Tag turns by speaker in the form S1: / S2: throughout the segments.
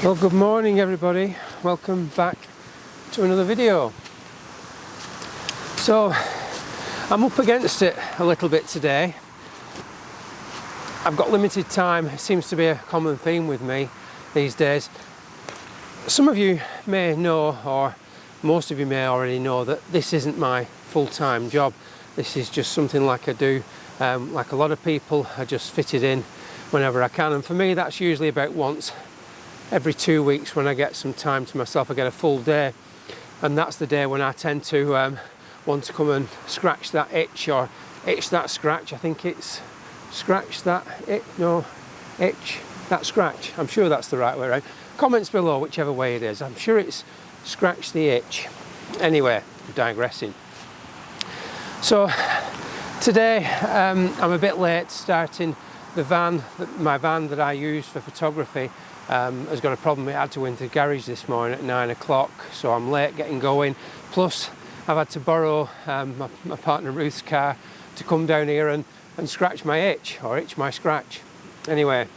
S1: Well, good morning everybody, welcome back to another video. So I'm up against it a little bit today. I've got limited time. It seems to be a common theme with me these days. Some of you may know, or most of you may already know, that this isn't my full-time job. This is just something like I do, like a lot of people. I just fit it in whenever I can, and for me that's usually about once every 2 weeks when I get some time to myself. I get a full day, and that's the day when I tend to want to come and scratch that itch, or itch that scratch. I think it's scratch that itch, no, itch that scratch. I'm sure that's the right way around. Comments below whichever way it is. I'm sure it's scratch the itch. Anyway, digressing. So today I'm a bit late starting the van. My van that I use for photography has got a problem. It had to go into the garage this morning at 9 o'clock, so I'm late getting going. Plus I've had to borrow my partner Ruth's car to come down here and scratch my itch, or itch my scratch. Anyway,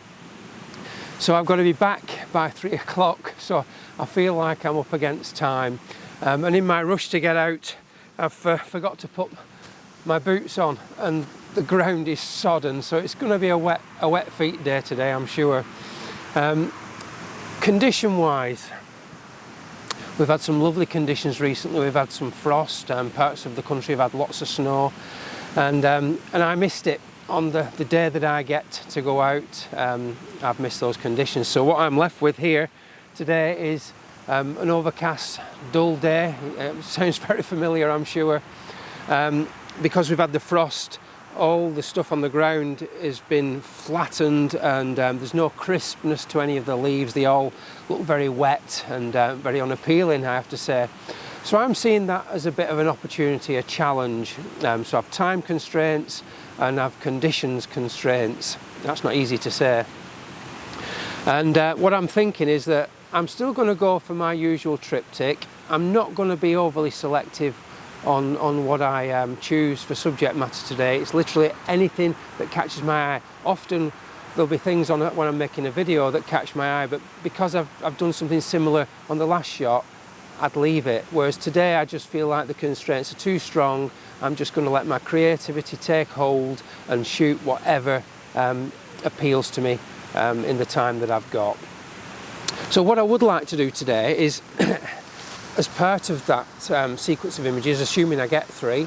S1: so I've got to be back by 3 o'clock, so I feel like I'm up against time. And in my rush to get out, I've forgot to put my boots on, and the ground is sodden, so it's going to be a wet feet day today, I'm sure. Condition wise, we've had some lovely conditions recently. We've had some frost, parts of the country have had lots of snow, and I missed it on the day that I get to go out. I've missed those conditions, so what I'm left with here today is an overcast, dull day. Sounds very familiar, I'm sure. Because we've had the frost, all the stuff on the ground has been flattened, and there's no crispness to any of the leaves. They all look very wet and very unappealing, I have to say. So I'm seeing that as a bit of an opportunity, a challenge. So I've time constraints and I've conditions constraints. That's not easy to say. And what I'm thinking is that I'm still going to go for my usual triptych. I'm not going to be overly selective on what I choose for subject matter today. It's literally anything that catches my eye. Often there'll be things on it when I'm making a video that catch my eye, but because I've done something similar on the last shot, I'd leave it. Whereas today I just feel like the constraints are too strong. I'm just going to let my creativity take hold and shoot whatever appeals to me in the time that I've got. So what I would like to do today is as part of that sequence of images, assuming I get 3,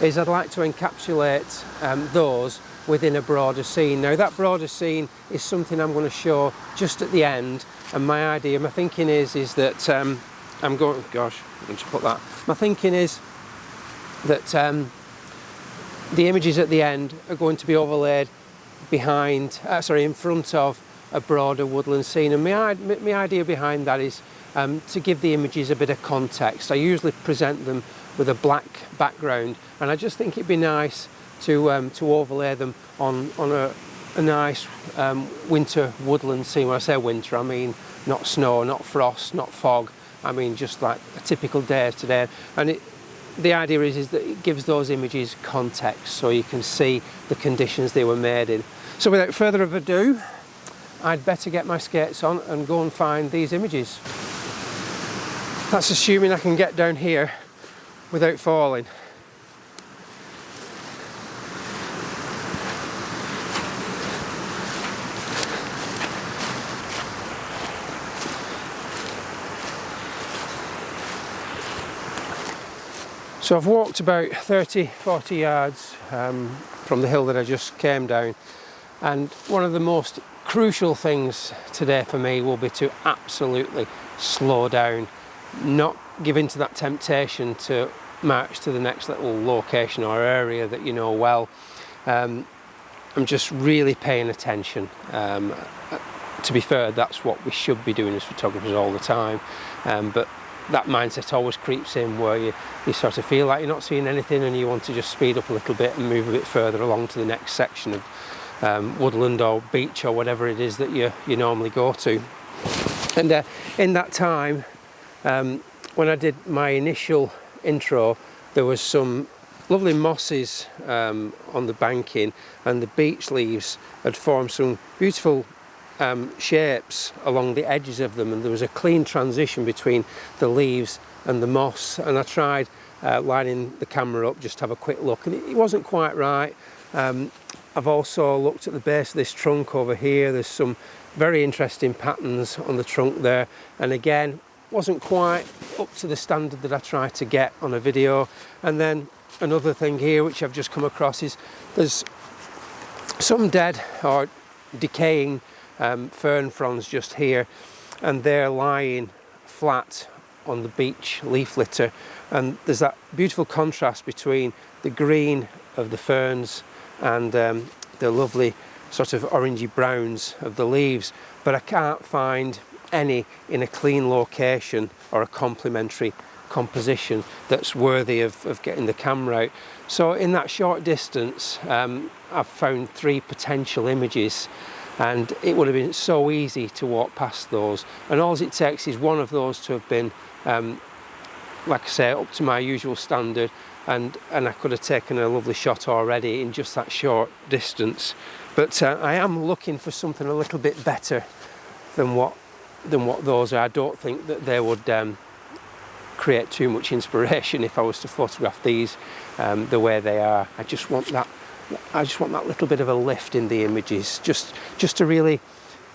S1: is I'd like to encapsulate those within a broader scene. Now that broader scene is something I'm going to show just at the end, and my idea, my thinking is that I'm going, gosh, let me just put that. My thinking is that the images at the end are going to be overlaid behind, in front of a broader woodland scene, and my idea behind that is to give the images a bit of context. I usually present them with a black background, and I just think it'd be nice to overlay them on a nice winter woodland scene. When I say winter, I mean not snow, not frost, not fog. I mean just like a typical day today. And the idea is that it gives those images context, so you can see the conditions they were made in. So without further ado, I'd better get my skates on and go and find these images. That's assuming I can get down here without falling. So I've walked about 30-40 yards from the hill that I just came down, and one of the most crucial things today for me will be to absolutely slow down, not give in to that temptation to march to the next little location or area that you know well. I'm just really paying attention. To be fair, that's what we should be doing as photographers all the time, but that mindset always creeps in where you sort of feel like you're not seeing anything and you want to just speed up a little bit and move a bit further along to the next section of woodland or beach or whatever it is that you normally go to. And in that time, when I did my initial intro, there was some lovely mosses on the banking, and the beech leaves had formed some beautiful shapes along the edges of them, and there was a clean transition between the leaves and the moss. And I tried lining the camera up just to have a quick look, and it wasn't quite right. I've also looked at the base of this trunk over here. There's some very interesting patterns on the trunk there, and again, wasn't quite up to the standard that I tried to get on a video. And then another thing here which I've just come across is there's some dead or decaying fern fronds just here, and they're lying flat on the beech leaf litter, and there's that beautiful contrast between the green of the ferns and the lovely sort of orangey browns of the leaves, but I can't find any in a clean location or a complementary composition that's worthy of getting the camera out. So in that short distance, I've found 3 potential images, and it would have been so easy to walk past those, and all it takes is one of those to have been like I say, up to my usual standard, and I could have taken a lovely shot already in just that short distance. But I am looking for something a little bit better than what those are. I don't think that they would create too much inspiration if I was to photograph these the way they are. I just want that little bit of a lift in the images, just to really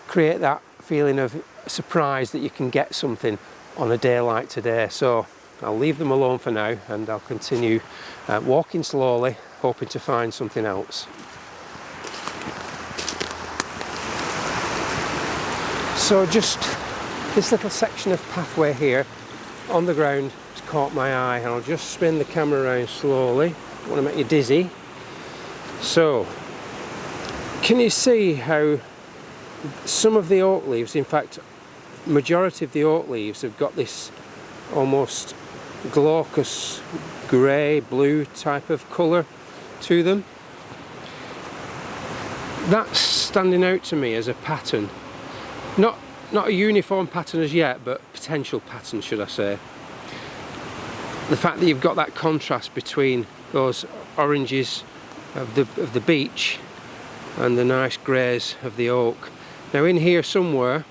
S1: create that feeling of surprise that you can get something on a day like today. So I'll leave them alone for now, and I'll continue walking slowly, hoping to find something else. So just this little section of pathway here on the ground has caught my eye, and I'll just spin the camera around slowly. I want to make you dizzy. So can you see how some of the oak leaves, in fact majority of the oak leaves, have got this almost glaucous grey blue type of colour to them? That's standing out to me as a pattern. Not a uniform pattern as yet, but potential pattern, should I say. The fact that you've got that contrast between those oranges of the beech and the nice greys of the oak. Now in here somewhere,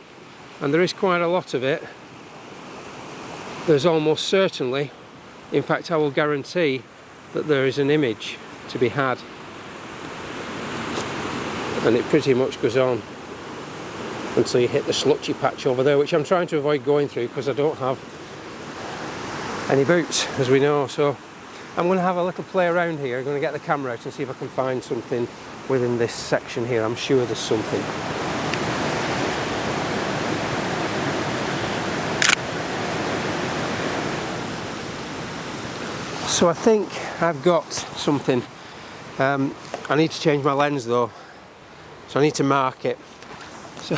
S1: and there is quite a lot of it, there's almost certainly, in fact I will guarantee, that there is an image to be had. And it pretty much goes on until you hit the slutchy patch over there, which I'm trying to avoid going through because I don't have any boots, as we know. So I'm going to have a little play around here. I'm going to get the camera out and see if I can find something within this section here. I'm sure there's something. So I think I've got something. I need to change my lens though, so I need to mark it. So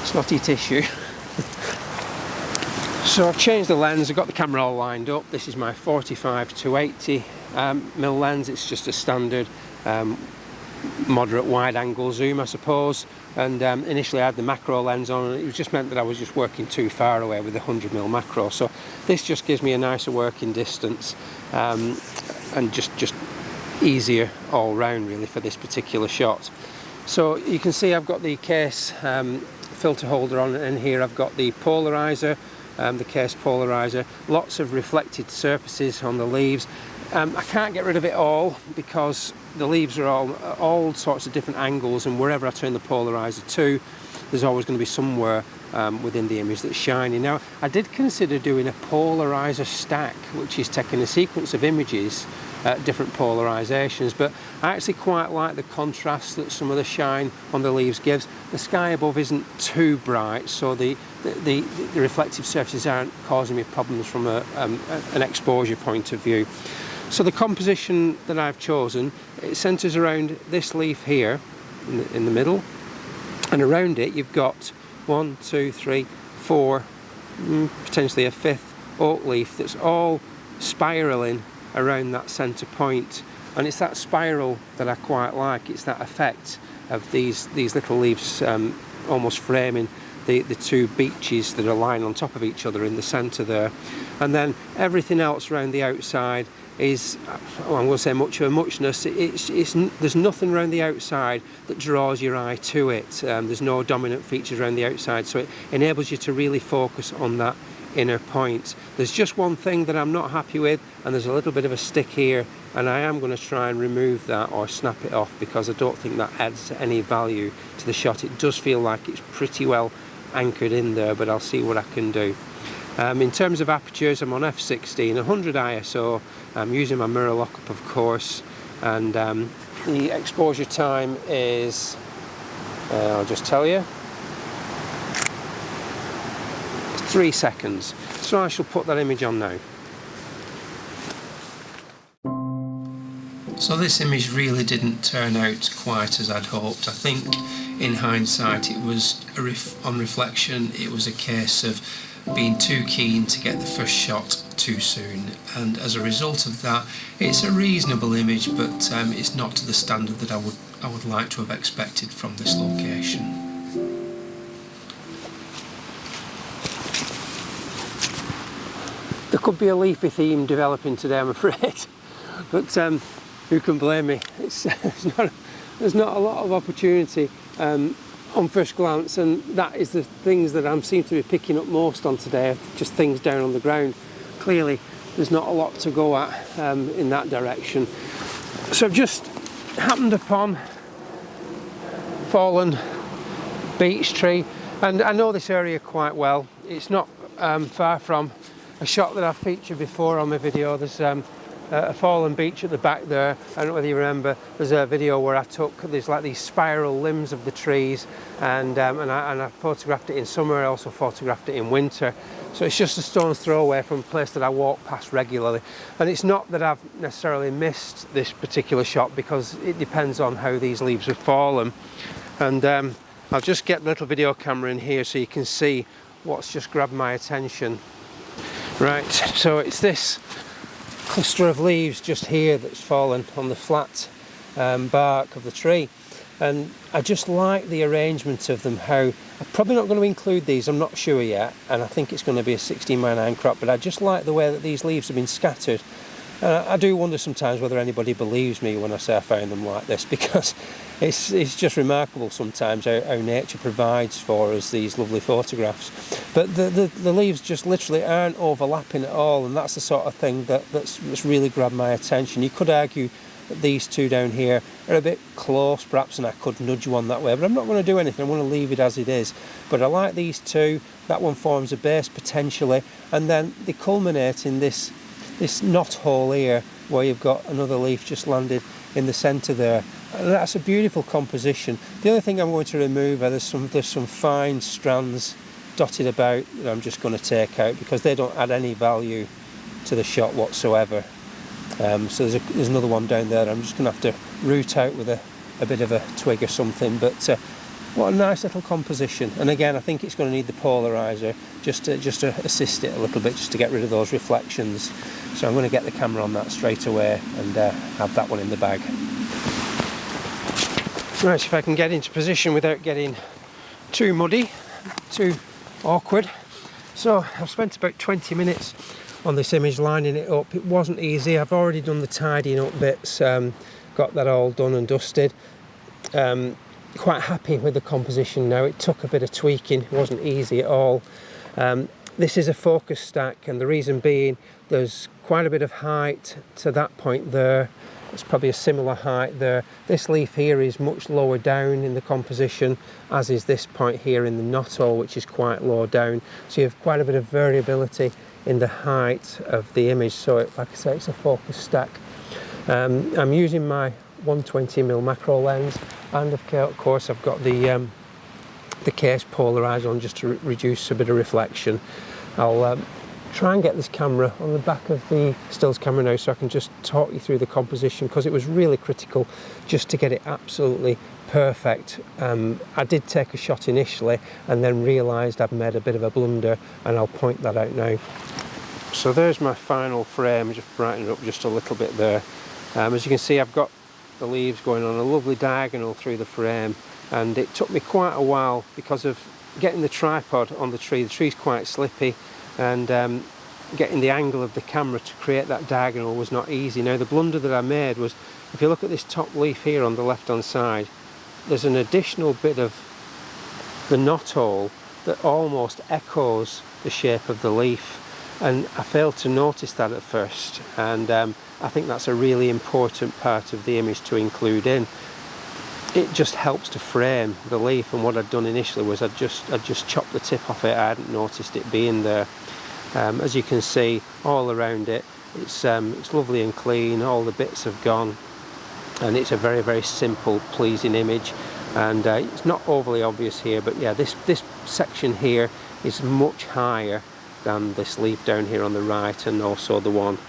S1: snotty tissue. So I've changed the lens, I've got the camera all lined up. This is my 45 to 80 mm lens. It's just a standard moderate wide angle zoom, I suppose. And initially I had the macro lens on, and it was just meant that I was just working too far away with the 100 mm macro. So this just gives me a nicer working distance, and just easier all round really for this particular shot. So you can see I've got the case filter holder on, and here I've got the polarizer, the case polarizer, lots of reflected surfaces on the leaves. I can't get rid of it all because the leaves are all sorts of different angles, and wherever I turn the polarizer to, there's always going to be somewhere within the image that's shiny. Now I did consider doing a polarizer stack, which is taking a sequence of images at different polarizations, but I actually quite like the contrast that some of the shine on the leaves gives. The sky above isn't too bright, so the reflective surfaces aren't causing me problems from an exposure point of view. So the composition that I've chosen, it centers around this leaf here in the middle, and around it you've got 1, 2, 3, 4, potentially a 5th oak leaf that's all spiraling around that center point. And it's that spiral that I quite like. It's that effect of these little leaves almost framing the two beeches that are lying on top of each other in the centre there. And then everything else around the outside is, well, I'm going to say much of a muchness. There's nothing around the outside that draws your eye to it. There's no dominant features around the outside, so it enables you to really focus on that inner point. There's just one thing that I'm not happy with, and there's a little bit of a stick here, and I am going to try and remove that or snap it off, because I don't think that adds any value to the shot. It does feel like it's pretty well anchored in there, but I'll see what I can do. In terms of apertures, I'm on f16, 100 ISO. I'm using my mirror lockup, of course, and the exposure time is, I'll just tell you, 3 seconds. So I shall put that image on now. So this image really didn't turn out quite as I'd hoped. I think in hindsight it was, on reflection, it was a case of being too keen to get the first shot too soon, and as a result of that it's a reasonable image, but it's not to the standard that I would like to have expected from this location. There could be a leafy theme developing today, I'm afraid, but who can blame me? There's not a lot of opportunity on first glance, and that is the things that I seem to be picking up most on today, just things down on the ground. Clearly there's not a lot to go at in that direction. So I've just happened upon fallen beech tree, and I know this area quite well. It's not far from a shot that I've featured before on my video. There's a fallen beech at the back there. I don't know whether you remember, there's a video where I took, there's like these spiral limbs of the trees, and I photographed it in summer. I also photographed it in winter. So it's just a stone's throw away from a place that I walk past regularly. And it's not that I've necessarily missed this particular shot, because it depends on how these leaves have fallen. And I'll just get the little video camera in here so you can see what's just grabbed my attention. Right, so it's this cluster of leaves just here that's fallen on the flat bark of the tree, and I just like the arrangement of them. How I'm probably not going to include these, I'm not sure yet, and I think it's going to be a 16x9 crop, but I just like the way that these leaves have been scattered. I do wonder sometimes whether anybody believes me when I say I found them like this, because it's just remarkable sometimes how nature provides for us these lovely photographs. But the leaves just literally aren't overlapping at all, and that's the sort of thing that's really grabbed my attention. You could argue that these two down here are a bit close perhaps, and I could nudge one that way, but I'm not going to do anything. I'm going to leave it as it is. But I like these two. That one forms a base potentially, and then they culminate in this knot hole here, where you've got another leaf just landed in the centre there. And that's a beautiful composition. The other thing I'm going to remove are there's some fine strands dotted about that I'm just going to take out, because they don't add any value to the shot whatsoever. So there's another one down there I'm just going to have to root out with a bit of a twig or something. But what a nice little composition. And again, I think it's going to need the polarizer just to assist it a little bit, just to get rid of those reflections. So I'm going to get the camera on that straight away and have that one in the bag. Right, if I can get into position without getting too muddy, too awkward. So I've spent about 20 minutes on this image lining it up. It wasn't easy. I've already done the tidying up bits, got that all done and dusted. Quite happy with the composition now. It took a bit of tweaking, it wasn't easy at all. This is a focus stack, and the reason being there's quite a bit of height to that point there. It's probably a similar height there. This leaf here is much lower down in the composition, as is this point here in the knot hole, which is quite low down. So you have quite a bit of variability in the height of the image. So like I say, it's a focus stack. I'm using my 120mm macro lens, and of course I've got the case polarised on just to reduce a bit of reflection. I'll try and get this camera on the back of the stills camera now, so I can just talk you through the composition, because it was really critical just to get it absolutely perfect. I did take a shot initially and then realised I'd made a bit of a blunder, and I'll point that out now. So there's my final frame, just brighten it up just a little bit there. As you can see, I've got the leaves going on a lovely diagonal through the frame, and it took me quite a while because of getting the tripod on the tree's quite slippy, and getting the angle of the camera to create that diagonal was not easy. Now the blunder that I made was, if you look at this top leaf here on the left hand side, there's an additional bit of the knot hole that almost echoes the shape of the leaf, and I failed to notice that at first, and I think that's a really important part of the image to include in. It just helps to frame the leaf, and what I'd done initially was I'd just chopped the tip off it. I hadn't noticed it being there. As you can see all around it, it's lovely and clean, all the bits have gone, and it's a very, very simple, pleasing image. And it's not overly obvious here, but yeah, this section here is much higher than this leaf down here on the right, and also the one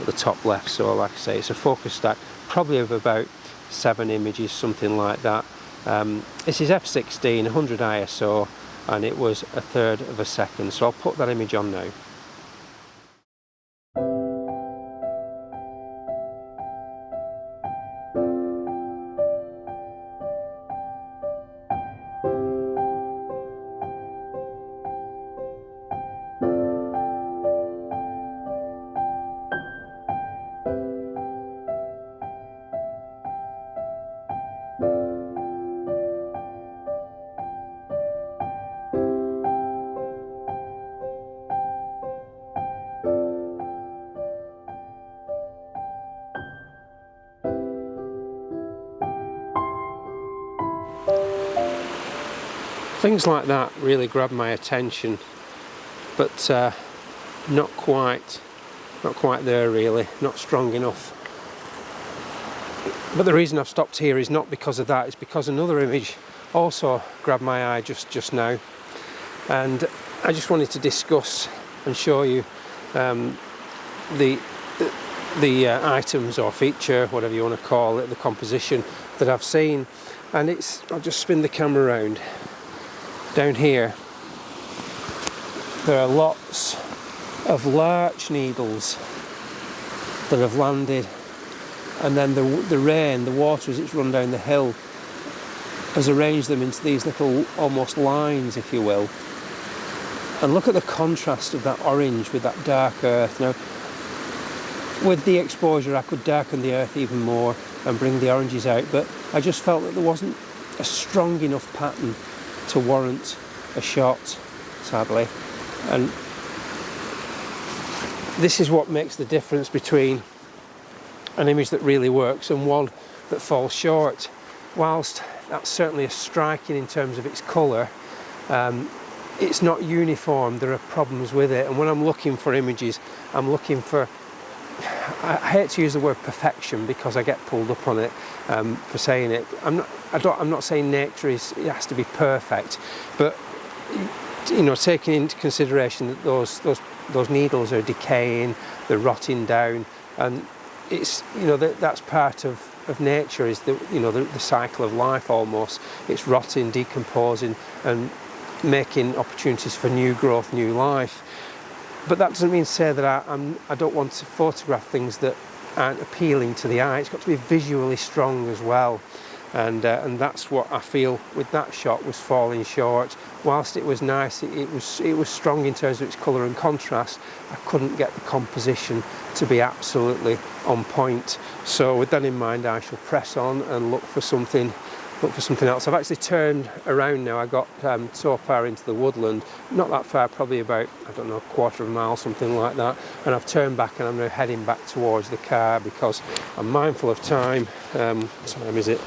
S1: at the top left. So like I say, it's a focus stack probably of about 7 images, something like that. This is f16, 100 ISO, and it was 1/3 of a second. So I'll put that image on now. Things like that really grabbed my attention, but not quite there really, not strong enough. But the reason I've stopped here is not because of that, it's because another image also grabbed my eye just now, and I just wanted to discuss and show you the items or feature, whatever you want to call it, the composition that I've seen. And it's, I'll just spin the camera around. Down here there are lots of larch needles that have landed, and then the rain, the water as it's run down the hill, has arranged them into these little almost lines, if you will. And look at the contrast of that orange with that dark earth. Now with the exposure I could darken the earth even more and bring the oranges out, but I just felt that there wasn't a strong enough pattern to warrant a shot, sadly. And this is what makes the difference between an image that really works and one that falls short. Whilst that's certainly striking in terms of its colour, it's not uniform, there are problems with it. And when I'm looking for images, I'm looking for, I hate to use the word perfection because I get pulled up on it for saying it. I'm not saying nature it has to be perfect, but you know, taking into consideration that those needles are decaying, they're rotting down, and it's, you know, that's part of nature, is the, you know, the cycle of life almost. It's rotting, decomposing, and making opportunities for new growth, new life. But that doesn't mean to say that I don't want to photograph things that aren't appealing to the eye. It's got to be visually strong as well, and that's what I feel with that shot was falling short. Whilst it was nice, it was strong in terms of its colour and contrast, I couldn't get the composition to be absolutely on point. So with that in mind, I shall press on and look for something else. I've actually turned around now. I got so far into the woodland, not that far, probably about, I don't know, 1/4 of a mile, something like that, and I've turned back and I'm now heading back towards the car because I'm mindful of time. What time is it?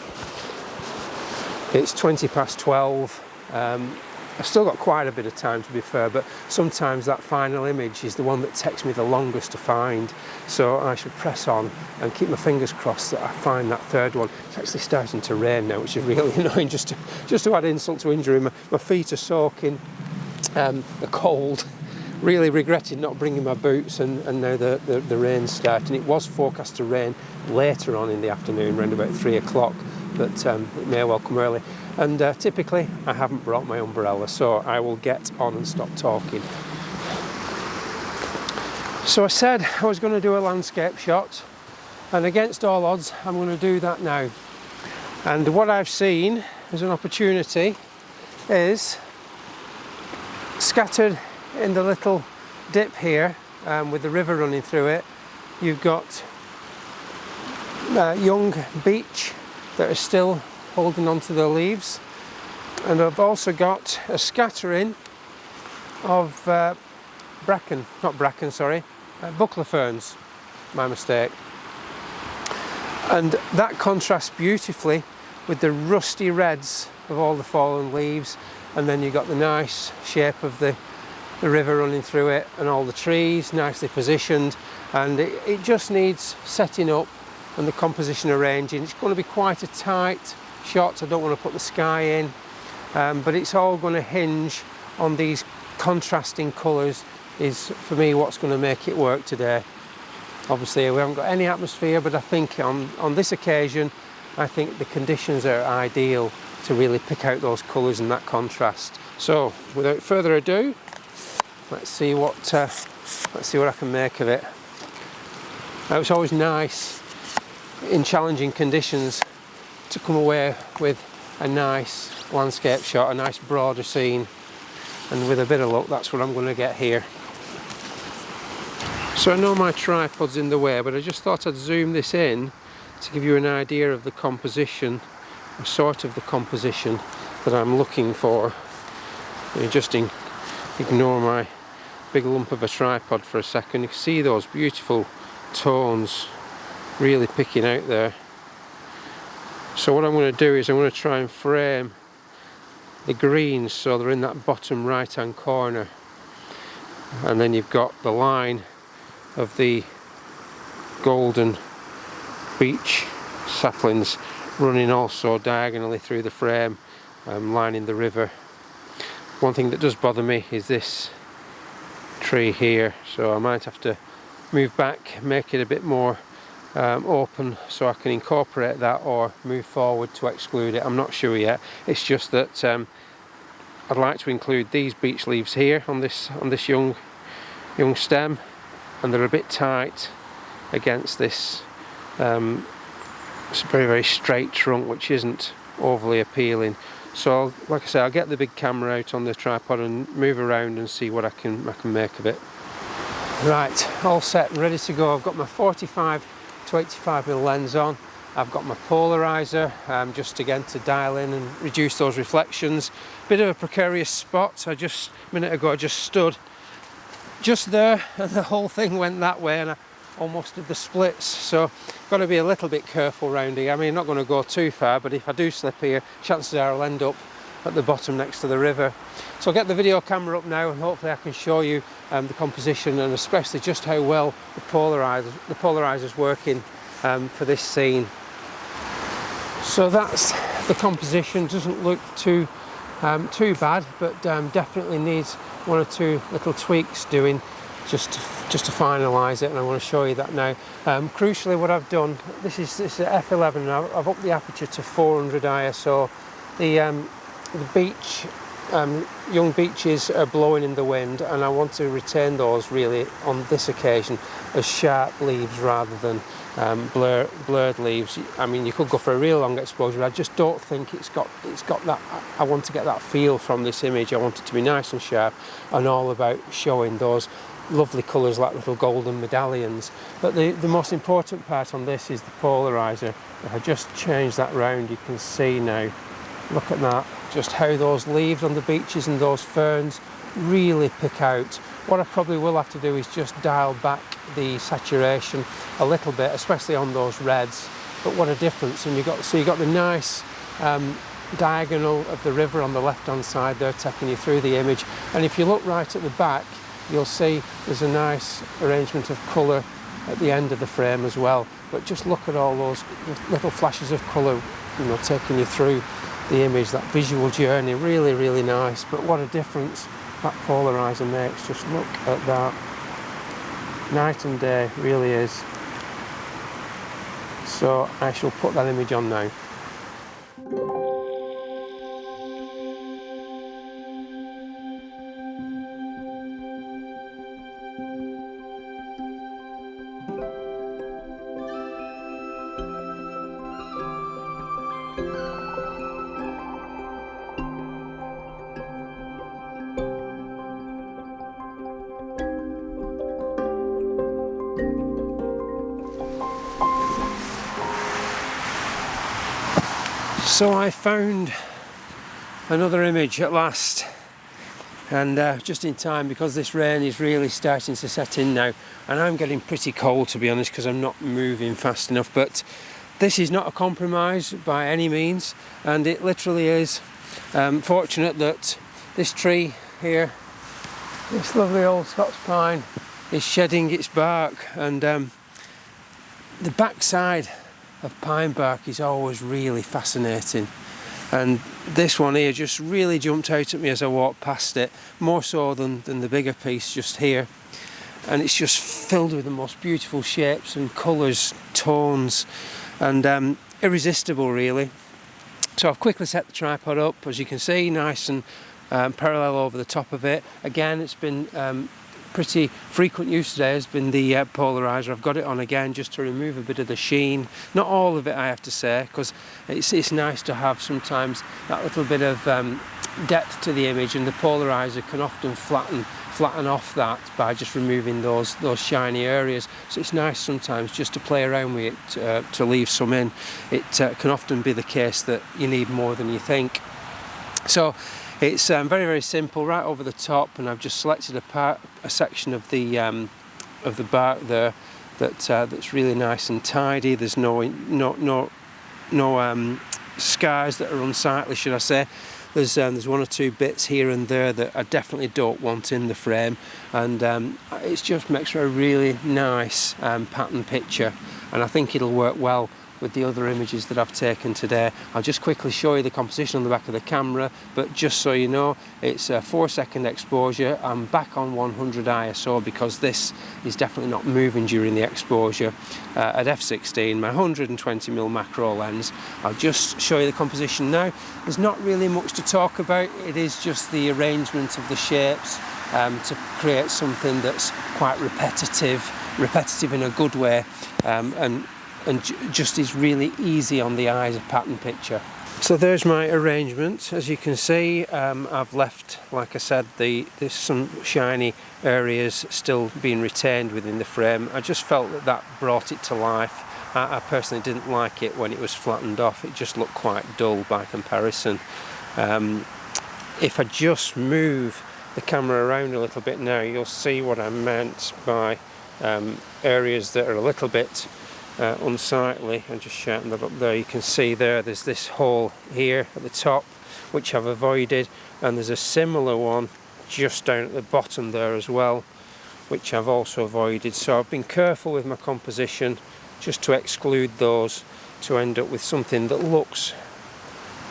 S1: It's 12. I've still got quite a bit of time, to be fair, but sometimes that final image is the one that takes me the longest to find. So I should press on and keep my fingers crossed that I find that third one. It's actually starting to rain now, which is really annoying, just to add insult to injury. My feet are soaking, they're cold. Really regretted not bringing my boots, and now the rain's starting. It was forecast to rain later on in the afternoon, around about 3 o'clock, but it may well come early. And typically I haven't brought my umbrella, so I will get on and stop talking. So I said I was going to do a landscape shot, and against all odds I'm going to do that now. And what I've seen as an opportunity is Scattered in the little dip here, with the river running through it, you've got young beech that are still holding onto their leaves, and I've also got a scattering of buckler ferns, my mistake. And that contrasts beautifully with the rusty reds of all the fallen leaves, and then you've got the nice shape of the river running through it and all the trees nicely positioned, and it just needs setting up and the composition arranging. It's going to be quite a tight shot. I don't want to put the sky in, but it's all going to hinge on these contrasting colours is for me what's going to make it work today. Obviously we haven't got any atmosphere, but I think on this occasion I think the conditions are ideal to really pick out those colours and that contrast. So without further ado, let's see what I can make of it. Now, it's always nice in challenging conditions to come away with a nice landscape shot, a nice broader scene, and with a bit of luck that's what I'm going to get here. So I know my tripod's in the way, but I just thought I'd zoom this in to give you an idea of the composition, or sort of the composition that I'm looking for. You just ignore my big lump of a tripod for a second. You can see those beautiful tones really picking out there. So what I'm going to do is I'm going to try and frame the greens so they're in that bottom right hand corner, and then you've got the line of the golden beech saplings running also diagonally through the frame, lining the river. One thing that does bother me is this tree here, so I might have to move back, make it a bit more open so I can incorporate that, or move forward to exclude it. I'm not sure yet. It's just that I'd like to include these beech leaves here on this young stem, and they're a bit tight against this it's a very, very straight trunk, which isn't overly appealing. So like I say, I'll get the big camera out on the tripod and move around and see what I can make of it. Right, all set and ready to go. I've got my 45 to 85mm lens on. I've got my polarizer, just again to dial in and reduce those reflections. Bit of a precarious spot. A minute ago I just stood just there and the whole thing went that way, and I almost did the splits, so got to be a little bit careful round here. I mean, I'm not going to go too far, but if I do slip here, chances are I'll end up at the bottom next to the river. So I'll get the video camera up now, and hopefully I can show you the composition, and especially just how well the polarizer's working for this scene. So that's the composition. Doesn't look too bad, but definitely needs one or two little tweaks doing just to finalise it, and I want to show you that now. Crucially, what I've done, this is f11, and I've upped the aperture to 400 ISO. The beech, young beeches are blowing in the wind, and I want to retain those really on this occasion as sharp leaves rather than blurred leaves. I mean, you could go for a real long exposure. I just don't think it's got that. I want to get that feel from this image. I want it to be nice and sharp and all about showing those lovely colours like little golden medallions. But the most important part on this is the polarizer. If I just change that round, you can see now, look at that, just how those leaves on the beeches and those ferns really pick out. What I probably will have to do is just dial back the saturation a little bit, especially on those reds. But what a difference. And you've got the nice diagonal of the river on the left hand side there taking you through the image, and if you look right at the back, you'll see there's a nice arrangement of colour at the end of the frame as well. But just look at all those little flashes of colour, you know, taking you through the image, that visual journey. Really, really nice. But what a difference that polarizer makes. Just look at that. Night and day, really is. So I shall put that image on now. So I found another image at last, and just in time, because this rain is really starting to set in now, and I'm getting pretty cold, to be honest, because I'm not moving fast enough. But this is not a compromise by any means, and it literally is fortunate that this tree here, this lovely old Scots pine, is shedding its bark. And the backside of pine bark is always really fascinating, and this one here just really jumped out at me as I walked past it, more so than the bigger piece just here. And it's just filled with the most beautiful shapes and colours, tones, and irresistible really. So I've quickly set the tripod up, as you can see, nice and parallel over the top of it. Again, it's been pretty frequent use today has been the polarizer. I've got it on again just to remove a bit of the sheen, not all of it, I have to say, because it's nice to have sometimes that little bit of depth to the image, and the polarizer can often flatten off that by just removing those shiny areas. So it's nice sometimes just to play around with it, to leave some in. It can often be the case that you need more than you think. So it's very, very simple, right over the top, and I've just selected a section of the bark there that's really nice and tidy. There's no scars that are unsightly, should I say. There's one or two bits here and there that I definitely don't want in the frame, and it just makes for a really nice pattern picture, and I think it'll work well with the other images that I've taken today. I'll just quickly show you the composition on the back of the camera, but just so you know, it's a 4-second exposure. I'm back on 100 ISO because this is definitely not moving during the exposure. At f16, my 120mm macro lens. I'll just show you the composition now. There's not really much to talk about. It is just the arrangement of the shapes to create something that's quite repetitive in a good way, and just is really easy on the eyes, a pattern picture. So there's my arrangement. As you can see, I've left, like I said, there's some shiny areas still being retained within the frame. I just felt that brought it to life. I personally didn't like it when it was flattened off. It just looked quite dull by comparison. If I just move the camera around a little bit now, you'll see what I meant by areas that are a little bit unsightly. And just shouting that up there, you can see there's this hole here at the top which I've avoided, and there's a similar one just down at the bottom there as well, which I've also avoided. So I've been careful with my composition just to exclude those, to end up with something that looks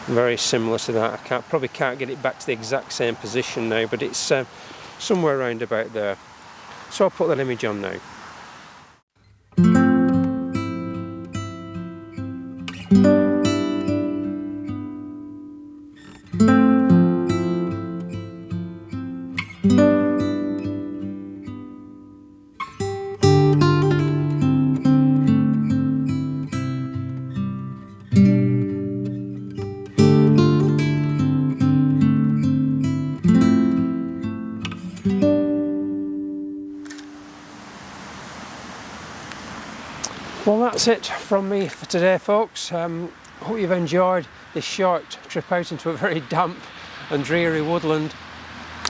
S1: very similar to that. I probably can't get it back to the exact same position now, but it's somewhere around about there. So I'll put that image on now. Well, that's it from me for today, folks. Hope you've enjoyed this short trip out into a very damp and dreary woodland.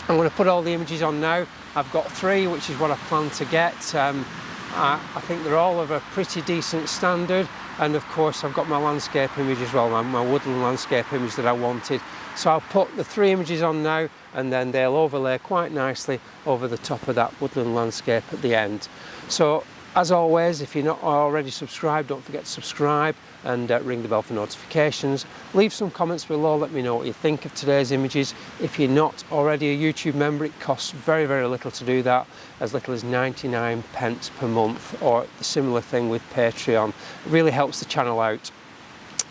S1: I'm going to put all the images on now. I've got 3, which is what I plan to get. I think they're all of a pretty decent standard, and of course I've got my landscape image as well, my woodland landscape image that I wanted. So I'll put the 3 images on now, and then they'll overlay quite nicely over the top of that woodland landscape at the end. So as always, if you're not already subscribed, don't forget to subscribe and ring the bell for notifications. Leave some comments below, let me know what you think of today's images. If you're not already a YouTube member, it costs very, very little to do that, as little as 99 pence per month, or the similar thing with Patreon. It really helps the channel out.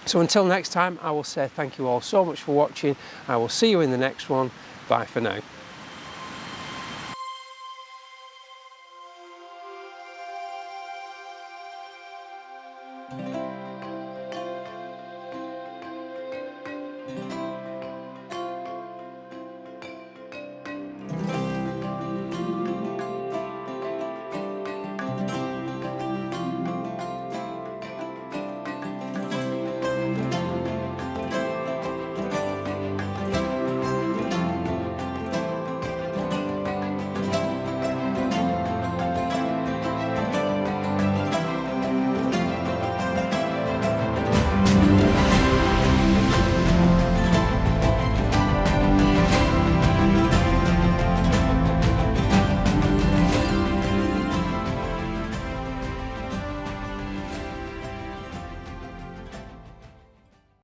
S1: So until next time, I will say thank you all so much for watching. I will see you in the next one. Bye for now.